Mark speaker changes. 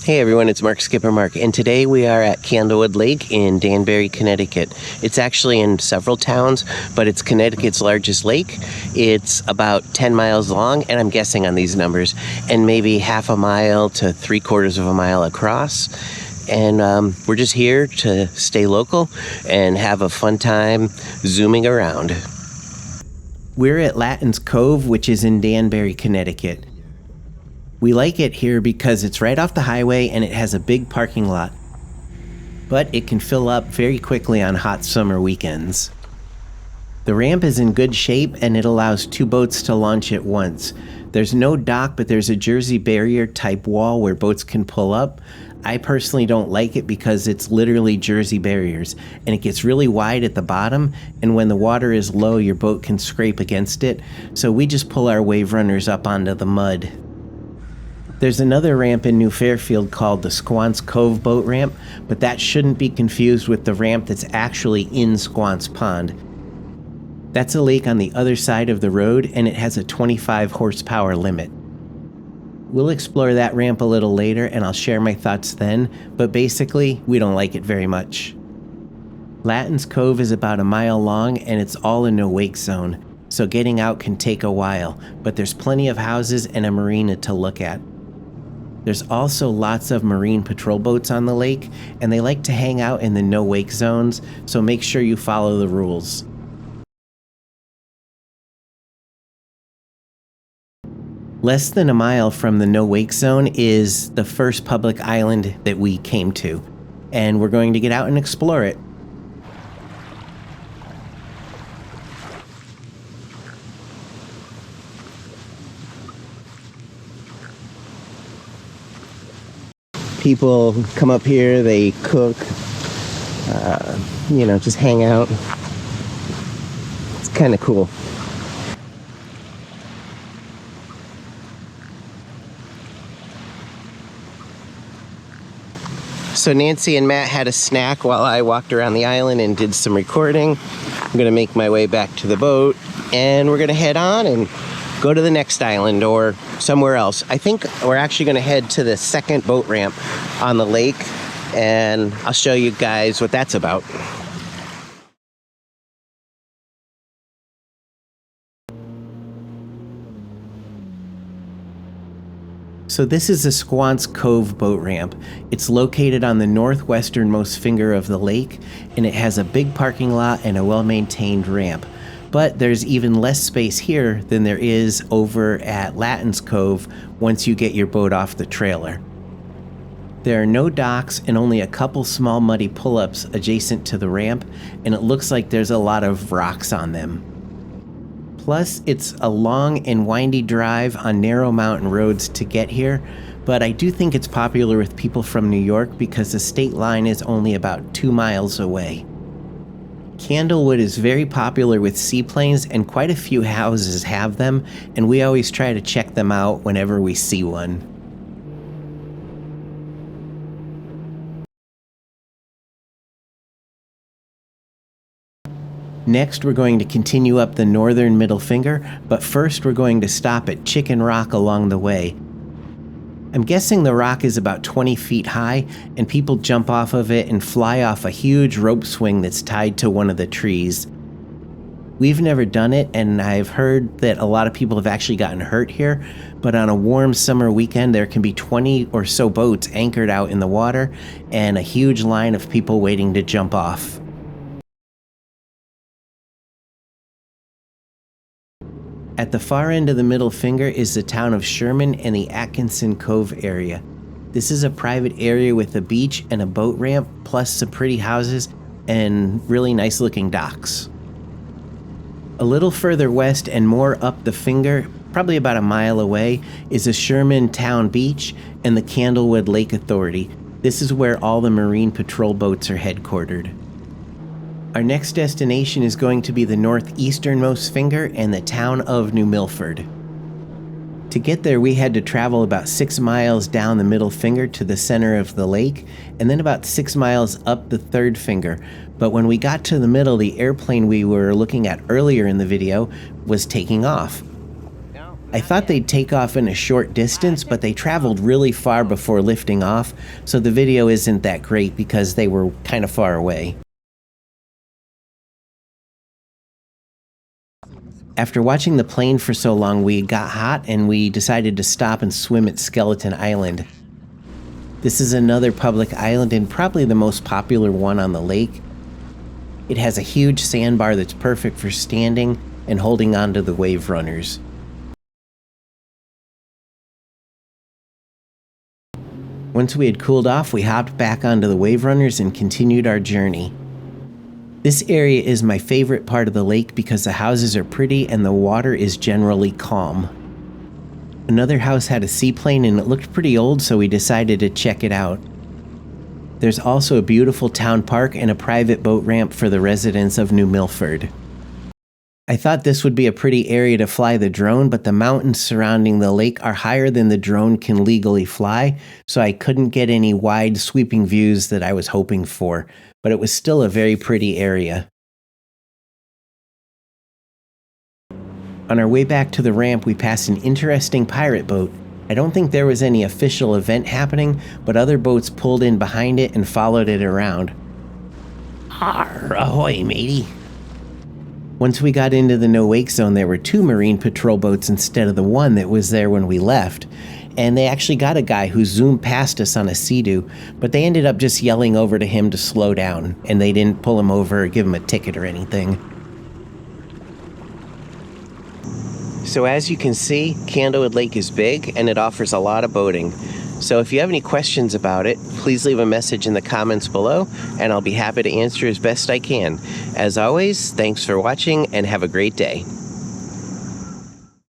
Speaker 1: Hey everyone, it's Mark Skipper Mark, and today we are at Candlewood Lake in Danbury, Connecticut. It's actually in several towns, but it's Connecticut's largest lake. It's about 10 miles long, and I'm guessing on these numbers, and maybe half a mile to 3/4 of a mile across. And we're just here to stay local and have a fun time zooming around. We're at Latins Cove, which is in Danbury, Connecticut. We like it here because it's right off the highway and it has a big parking lot. But it can fill up very quickly on hot summer weekends. The ramp is in good shape and it allows 2 boats to launch at once. There's no dock, but there's a Jersey barrier type wall where boats can pull up. I personally don't like it because it's literally Jersey barriers and it gets really wide at the bottom, and when the water is low your boat can scrape against it, so we just pull our WaveRunners up onto the mud. There's another ramp in New Fairfield called the Squance Cove Boat Ramp, but that shouldn't be confused with the ramp that's actually in Squance Pond. That's a lake on the other side of the road, and it has a 25 horsepower limit. We'll explore that ramp a little later, and I'll share my thoughts then, but basically, we don't like it very much. Latins Cove is about a mile long, and it's all in no wake zone, so getting out can take a while, but there's plenty of houses and a marina to look at. There's also lots of marine patrol boats on the lake, and they like to hang out in the no-wake zones, so make sure you follow the rules. Less than a mile from the no-wake zone is the first public island that we came to, and we're going to get out and explore it. People come up here, they cook, just hang out. It's kind of cool. So Nancy and Matt had a snack while I walked around the island and did some recording. I'm gonna make my way back to the boat and we're gonna head on and go to the next island or somewhere else. I think we're actually going to head to the second boat ramp on the lake, and I'll show you guys what that's about. So this is the Squance Cove boat ramp. It's located on the northwesternmost finger of the lake, and it has a big parking lot and a well-maintained ramp. But there's even less space here than there is over at Latins Cove once you get your boat off the trailer. There are no docks and only a couple small muddy pull-ups adjacent to the ramp, and it looks like there's a lot of rocks on them. Plus, it's a long and windy drive on narrow mountain roads to get here, but I do think it's popular with people from New York because the state line is only about 2 miles away. Candlewood is very popular with seaplanes, and quite a few houses have them, and we always try to check them out whenever we see one. Next, we're going to continue up the northern middle finger, but first we're going to stop at Chicken Rock along the way. I'm guessing the rock is about 20 feet high, and people jump off of it and fly off a huge rope swing that's tied to one of the trees. We've never done it, and I've heard that a lot of people have actually gotten hurt here, but on a warm summer weekend there can be 20 or so boats anchored out in the water, and a huge line of people waiting to jump off. At the far end of the middle finger is the town of Sherman and the Atkinson Cove area. This is a private area with a beach and a boat ramp, plus some pretty houses and really nice looking docks. A little further west and more up the finger, probably about a mile away, is the Sherman Town Beach and the Candlewood Lake Authority. This is where all the marine patrol boats are headquartered. Our next destination is going to be the northeasternmost finger and the town of New Milford. To get there, we had to travel about 6 miles down the middle finger to the center of the lake, and then about 6 miles up the third finger. But when we got to the middle, the airplane we were looking at earlier in the video was taking off. I thought they'd take off in a short distance, but they traveled really far before lifting off, so the video isn't that great because they were kind of far away. After watching the plane for so long, we got hot and we decided to stop and swim at Skeleton Island. This is another public island and probably the most popular one on the lake. It has a huge sandbar that's perfect for standing and holding onto the WaveRunners. Once we had cooled off, we hopped back onto the WaveRunners and continued our journey. This area is my favorite part of the lake because the houses are pretty and the water is generally calm. Another house had a seaplane and it looked pretty old, so we decided to check it out. There's also a beautiful town park and a private boat ramp for the residents of New Milford. I thought this would be a pretty area to fly the drone, but the mountains surrounding the lake are higher than the drone can legally fly, so I couldn't get any wide sweeping views that I was hoping for, but it was still a very pretty area. On our way back to the ramp, we passed an interesting pirate boat. I don't think there was any official event happening, but other boats pulled in behind it and followed it around. Arr, ahoy, matey! Once we got into the no-wake zone, there were 2 marine patrol boats instead of the one that was there when we left. And they actually got a guy who zoomed past us on a Sea-Doo, but they ended up just yelling over to him to slow down, and they didn't pull him over or give him a ticket or anything. So as you can see, Candlewood Lake is big, and it offers a lot of boating. So if you have any questions about it, please leave a message in the comments below, and I'll be happy to answer as best I can. As always, thanks for watching, and have a great day.